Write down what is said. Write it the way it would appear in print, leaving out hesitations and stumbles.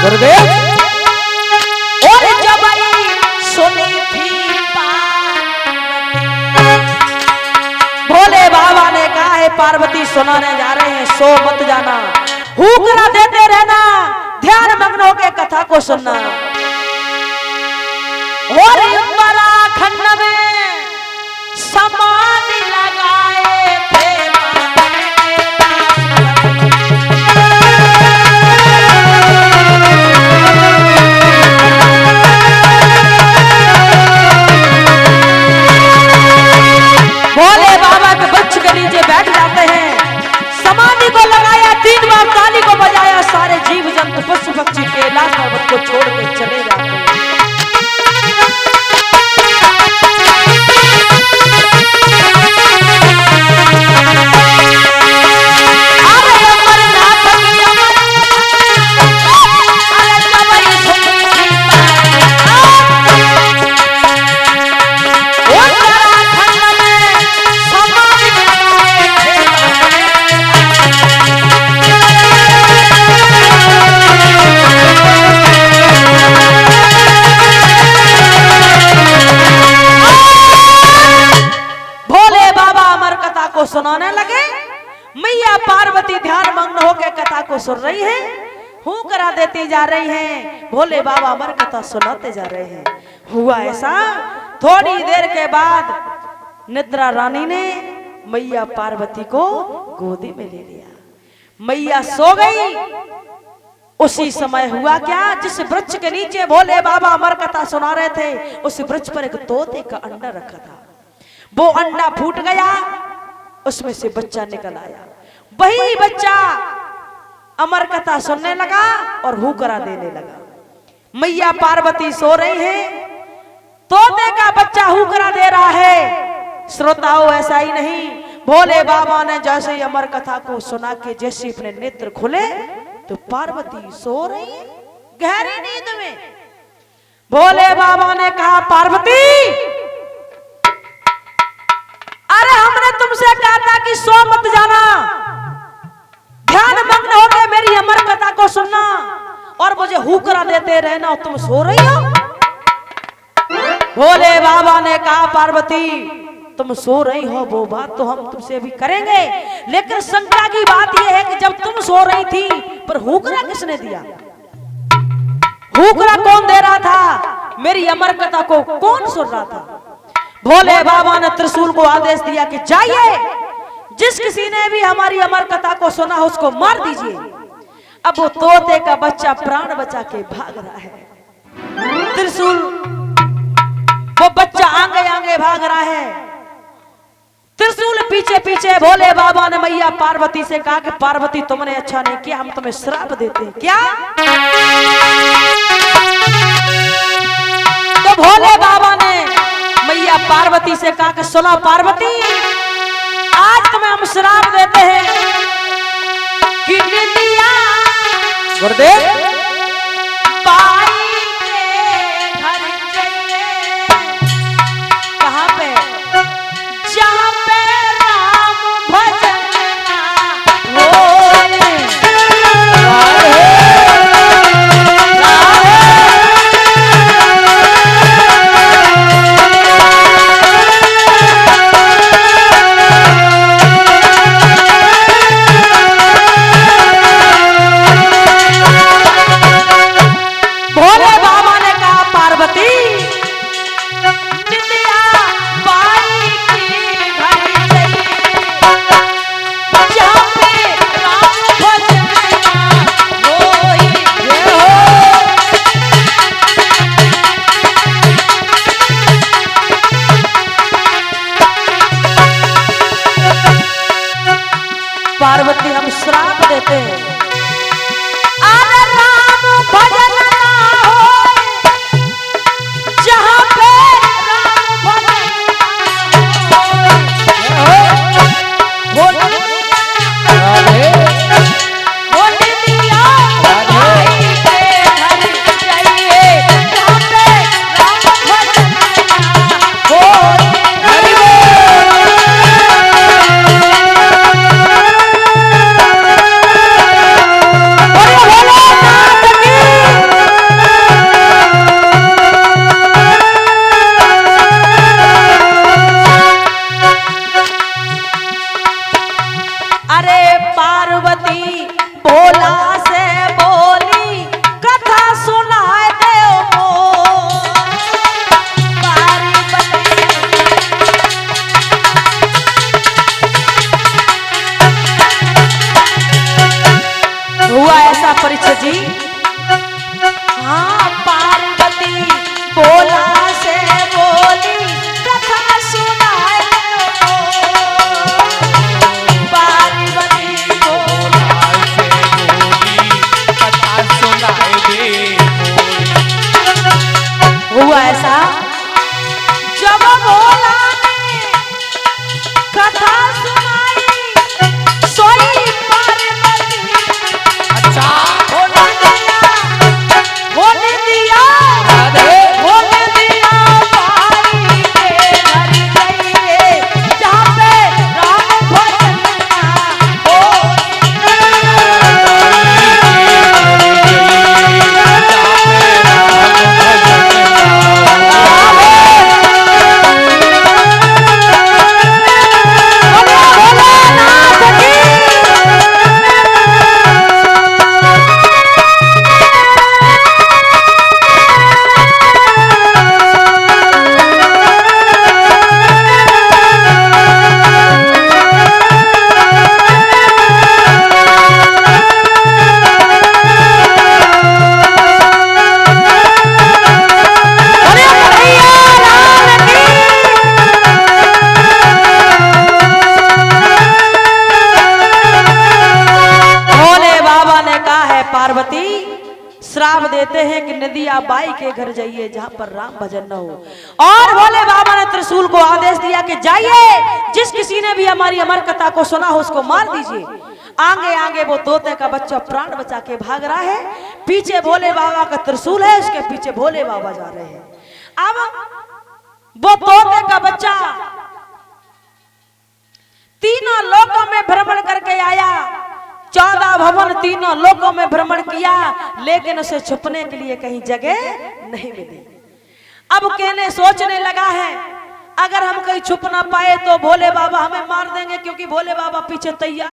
गुरुदेव और जब सुनी थी भोले बाबा ने कहा है पार्वती सुनाने जा रहे हैं, सो मत जाना, हुक्म देते रहना, ध्यान मग्न होकर कथा को सुनना। और उत्तराखंड में समाधि लगाए थे भोले बाबा के वृक्ष के नीचे बैठ जाते हैं, समाधि को लगाया, 3 बार ताली को बजाया, सारे जीव जंतु पशु पक्षी कैलाश पर्वत को छोड़ के चले जाते हैं। सुनाने लगे, मैया पार्वती ध्यान मग्न होकर कथा को सुन रही है, हूं करा देती जा रही हैं, भोले बाबा अमर कथा सुनाते जा रहे हैं। हुआ ऐसा, थोड़ी देर के बाद निद्रा रानी ने मैया पार्वती को गोदी में ले लिया, मैया सो गई। उसी समय हुआ क्या, जिस वृक्ष के नीचे भोले बाबा अमर कथा सुना रहे थे, उस वृक्ष पर एक तोते का अंडा रखा था, वो अंडा फूट गया, उसमें से बच्चा निकल आया। वही बच्चा अमर कथा सुनने लगा और हुकरा देने लगा। मैया पार्वती सो रही है, तोते का बच्चा हुकरा दे रहा है। श्रोताओं ऐसा ही नहीं, भोले बाबा ने जैसे ही अमर कथा को सुना के जैसे अपने नेत्र खुले तो पार्वती सो रही है गहरी नींद में। भोले बाबा ने कहा, पार्वती अरे हमने तुमसे कहा था कि सो मत जाना, ध्यान मग्न होकर मेरी अमर कथा को सुनना और मुझे हुकरा देते रहना, और तुम सो रही हो। भोले बाबा ने कहा, पार्वती तुम सो रही हो वो बात तो हम तुमसे भी करेंगे, लेकिन शंका की बात यह है कि जब तुम सो रही थी पर हुकरा किसने दिया, हुकरा कौन दे रहा था, मेरी अमर कथा को कौन सुन रहा था। भोले बाबा ने त्रिशूल को आदेश दिया कि जाइए, जिस किसी ने भी हमारी अमर कथा को सुना उसको मार दीजिए। अब वो तोते का बच्चा प्राण बचा के भाग रहा है, त्रिशूल वो बच्चा आगे आगे भाग रहा है, त्रिशूल पीछे पीछे। भोले बाबा ने मैया पार्वती से कहा कि पार्वती तुमने अच्छा नहीं किया, हम तुम्हें श्राप देते हैं। क्या? तो भोले बाबा ने मैया पार्वती से कहा कि सुनो पार्वती, आज तुम्हें हम श्राप देते हैं कि निंदिया गुरुदेव पाई के घर जाइए, कहां पे, जहां पे राम भजन होए। ऐसा परीक्षित जी। हाँ पार्वती बोला से बोली कथा सुनाए दो। पार्वती बोला से बोली कथा सुनाए दे। हुआ ऐसा जब भोला ने कथा सुनाई सोई पार्वती। अच्छा होने दिया होने दिया होने दिया भाई के घर जाइए जहाँ पे राम भजन हो। पार्वती श्राप देते हैं कि नदिया बाई के घर जाइए जहां पर राम भजन न हो। और भोले बाबा ने त्रिशूल को आदेश दिया कि जाइए जिस किसी ने भी हमारी अमर कथा को सुना हो उसको मार दीजिए। आगे आगे वो तोते का बच्चा प्राण बचा के भाग रहा है, पीछे भोले बाबा का त्रिशूल है, उसके पीछे भोले बाबा जा रहे हैं। अब वो तोते का बच्चा तीनों लोकों में भ्रमण करके आया, 14 भवन तीनों लोकों में भ्रमण किया, लेकिन उसे छुपने के लिए कहीं जगह नहीं मिली। अब कहने सोचने लगा है अगर हम कहीं छुप ना पाए तो भोले बाबा हमें मार देंगे, क्योंकि भोले बाबा पीछे तैयार